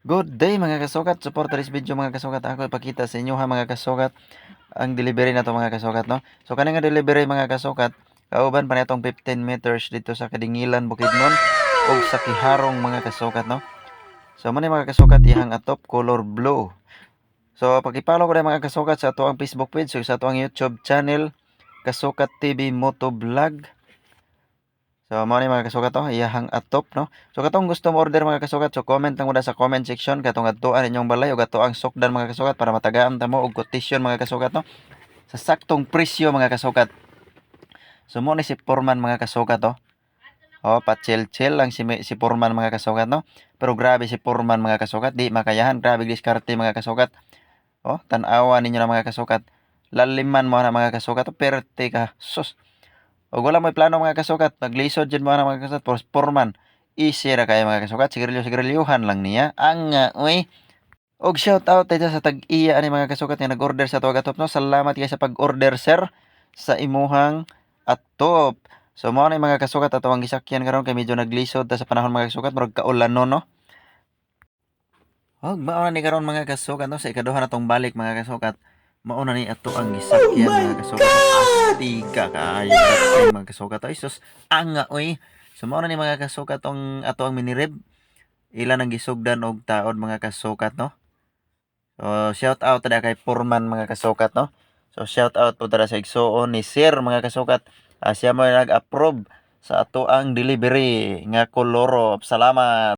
Good day mga kasukat, support this video mga kasukat. Ako ipakita sa inyo ha mga kasukat ang delivery na to mga kasukat no. So kani nga delivery mga kasukat, kauban pa nitong 15 meters dito sa Kadingilan, Bukidnon ug sa Kiharong mga kasukat no. So mo ni mga kasukat ihang atop color blue. So pag-follow ko na mga kasukat sa ato ang Facebook page ug sa ato ang YouTube channel Kasukat TV Moto Vlog. So, mo ni mga kasukat to, iyahang atop, no? So, katong gusto mo order mga kasukat, so comment lang muna sa comment section, katong adtuan inyong balay, o ato ang sukdan mga kasukat, para matagaan ta mo, og quotation mga kasukat, no? Sa saktong presyo mga kasukat. So, mo ni si Foreman mga kasukat, to. Oh, pa-chill-chill lang si Foreman mga kasukat, no? Pero grabe si Foreman mga kasukat, di makayahan, grabe diskarte mga kasukat. Oh, tan-awa ninyo na mga kasukat. Laliman mo na mga kasukat, perte ka, sus. O wala may plano mga kasukat, naglisod dyan mga kasukat, Foreman. Easy ra kayo mga kasukat, sigarilyo-sigarilyuhan lang niya. Ang uy. Og shout out tayo sa tag-iya ani mga kasukat nga nag-order sa tuwag atop no. Salamat kayo sa pag-order sir sa imuhang atop. So mo na mga kasukat ato ang gisakyan karon kay medyo naglisod ta sa panahon mga kasukat murag kaulan no. Og mao na ni karon mga kasukat no sa ikaduha natong balik mga kasukat. Mao na ni ato ang gisakyan mga kasukat. Astiga kaayo mga kasukat. Ay sus anga oy. So mao na ni mga kasukat tong ato ang minirib. Ilan ang gisugdan og taod mga kasukat no. So, shout out tada kay Purman mga kasukat no. So, shout out po tada sa igsuon ni Sir mga kasukat. Siya mo nag-approve sa ato ang delivery nga koloro. Salamat.